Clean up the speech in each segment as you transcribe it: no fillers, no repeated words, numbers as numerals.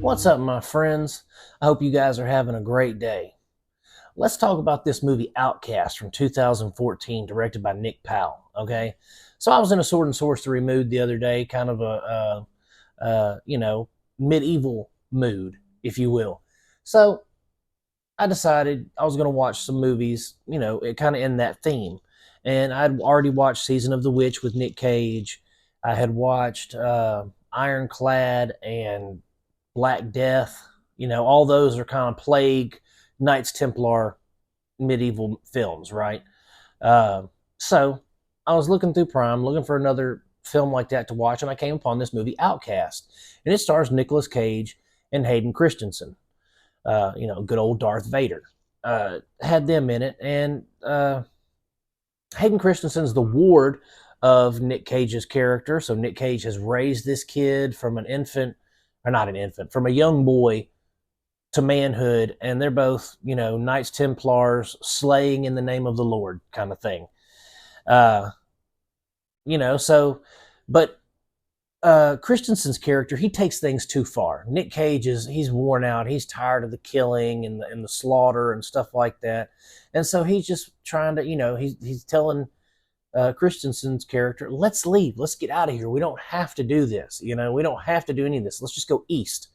What's up, my friends? I hope you guys are having a great day. Let's talk about this movie Outcast from 2014, directed by Nick Powell. Okay, so I was in a Sword and Sorcery mood the other day, kind of a medieval mood, if you will. So I decided I was going to watch some movies, it kind of in that theme. And I'd already watched Season of the Witch with Nick Cage. I had watched Ironclad and Black Death. All those are kind of plague, Knights Templar, medieval films, right? So I was looking through Prime, looking for another film like that to watch, and I came upon this movie, Outcast. And it stars Nicolas Cage and Hayden Christensen, good old Darth Vader. Had them in it, and Hayden Christensen's the ward of Nick Cage's character. So Nick Cage has raised this kid from an infant, or not an infant, from a young boy to manhood, and they're both, Knights Templars, slaying in the name of the Lord kind of thing. Uh, but Christensen's character, he takes things too far. Nick Cage he's worn out. He's tired of the killing and the slaughter and stuff like that. And so he's just trying to, he's telling Christensen's character, let's leave. Let's get out of here. We don't have to do this. We don't have to do any of this. Let's just go east.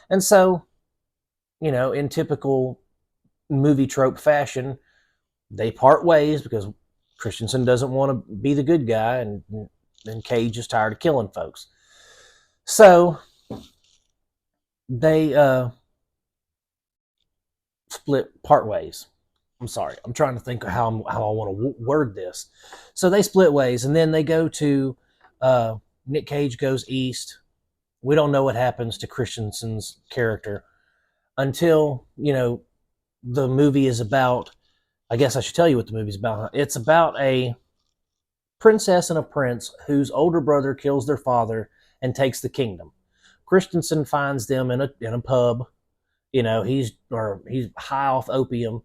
And so, in typical movie trope fashion, they part ways because Christensen doesn't want to be the good guy, and Cage is tired of killing folks. So they split part ways. I'm sorry. I'm trying to think of how I want to word this. So they split ways, and then they go to Nick Cage goes east. We don't know what happens to Christensen's character until, the movie is about, I guess I should tell you what the movie's about. It's about a princess and a prince whose older brother kills their father and takes the kingdom. Christensen finds them in a pub. He's high off opium,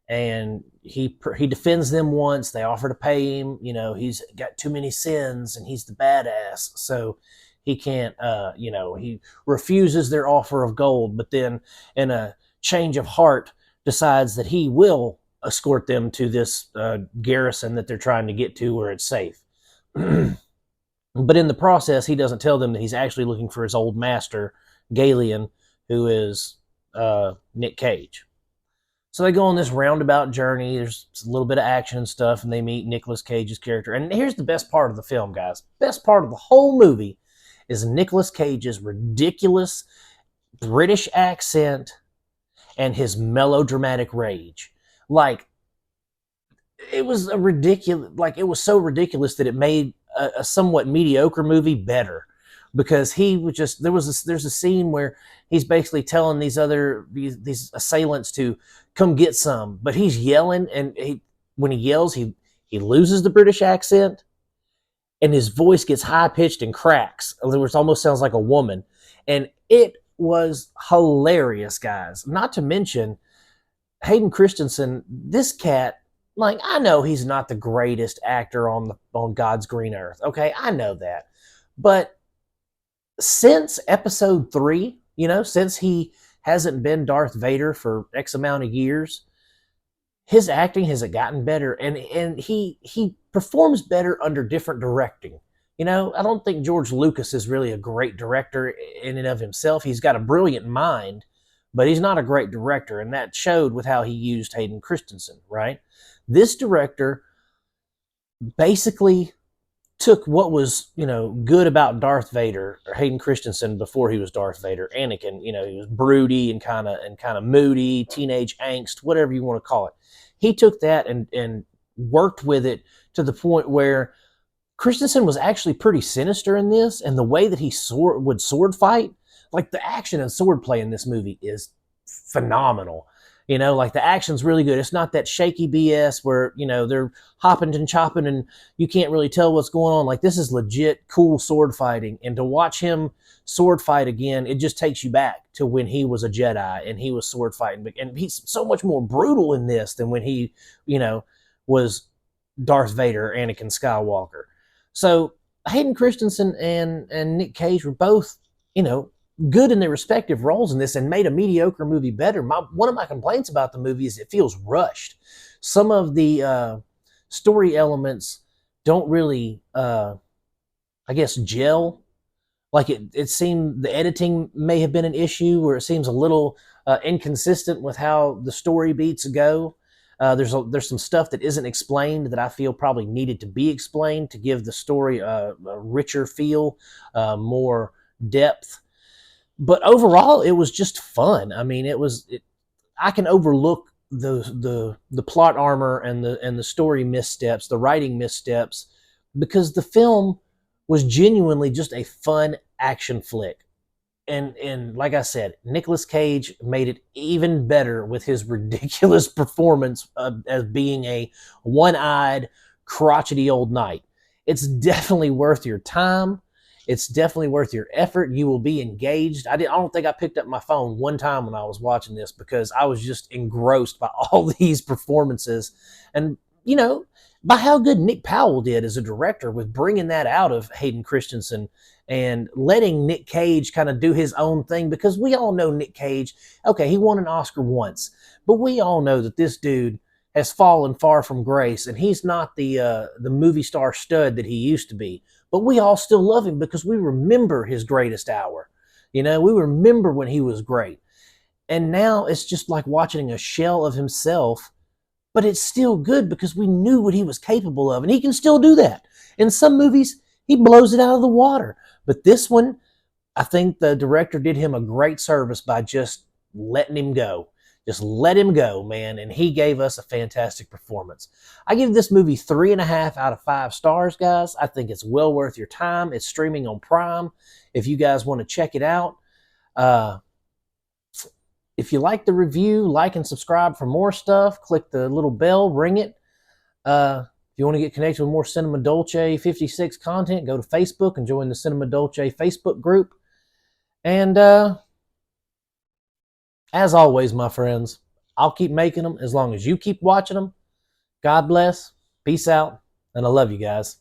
and he defends them once. They offer to pay him. He's got too many sins, and he's the badass, so he can't. He refuses their offer of gold, but then in a change of heart decides that he will escort them to this garrison that they're trying to get to where it's safe. But in the process, he doesn't tell them that he's actually looking for his old master, Galen, who is Nick Cage. So they go on this roundabout journey. There's a little bit of action and stuff, and they meet Nicolas Cage's character. And here's the best part of the film, guys. Best part of the whole movie is Nicolas Cage's ridiculous British accent and his melodramatic rage. Like, it was so ridiculous that it made a somewhat mediocre movie better, because he would just there's a scene where he's basically telling these assailants to come get some, but he's yelling, and when he yells, he loses the British accent, and his voice gets high pitched and cracks, which almost sounds like a woman, and it was hilarious, guys. Not to mention Hayden Christensen, this cat. Like, I know he's not the greatest actor on God's green earth. Okay, I know that. But since episode 3, since he hasn't been Darth Vader for X amount of years, his acting has gotten better, and he performs better under different directing. I don't think George Lucas is really a great director in and of himself. He's got a brilliant mind, but he's not a great director, and that showed with how he used Hayden Christensen, right? This director basically took what was, good about Darth Vader, or Hayden Christensen before he was Darth Vader, Anakin. He was broody and kind of moody, teenage angst, whatever you want to call it. He took that and worked with it to the point where Christensen was actually pretty sinister in this, and the way that he would sword fight, like the action and sword play in this movie is phenomenal. Like the action's really good. It's not that shaky BS where, they're hopping and chopping and you can't really tell what's going on. Like, this is legit cool sword fighting. And to watch him sword fight again, it just takes you back to when he was a Jedi and he was sword fighting. And he's so much more brutal in this than when he, was Darth Vader, Anakin Skywalker. So Hayden Christensen and Nick Cage were both, good in their respective roles in this and made a mediocre movie better. One of my complaints about the movie is it feels rushed. Some of the story elements don't really, I guess, gel. Like it seemed the editing may have been an issue, where it seems a little inconsistent with how the story beats go. There's some stuff that isn't explained that I feel probably needed to be explained to give the story a richer feel, more depth. But overall, it was just fun. I mean, I can overlook the plot armor and the story missteps, the writing missteps, because the film was genuinely just a fun action flick. And like I said, Nicolas Cage made it even better with his ridiculous performance as being a one-eyed, crotchety old knight. It's definitely worth your time. It's definitely worth your effort. You will be engaged. I don't think I picked up my phone one time when I was watching this because I was just engrossed by all these performances, and by how good Nick Powell did as a director with bringing that out of Hayden Christensen and letting Nick Cage kind of do his own thing, because we all know Nick Cage, okay, he won an Oscar once, but we all know that this dude has fallen far from grace, and he's not the movie star stud that he used to be. But we all still love him because we remember his greatest hour. We remember when he was great. And now it's just like watching a shell of himself, but it's still good because we knew what he was capable of, and he can still do that. In some movies, he blows it out of the water. But this one, I think the director did him a great service by just letting him go. Just let him go, man. And he gave us a fantastic performance. I give this movie 3.5 out of 5 stars, guys. I think it's well worth your time. It's streaming on Prime if you guys want to check it out. If you like the review, like and subscribe for more stuff. Click the little bell, ring it. If you want to get connected with more Cinema Dolce 56 content, go to Facebook and join the Cinema Dolce Facebook group. And as always, my friends, I'll keep making them as long as you keep watching them. God bless, peace out, and I love you guys.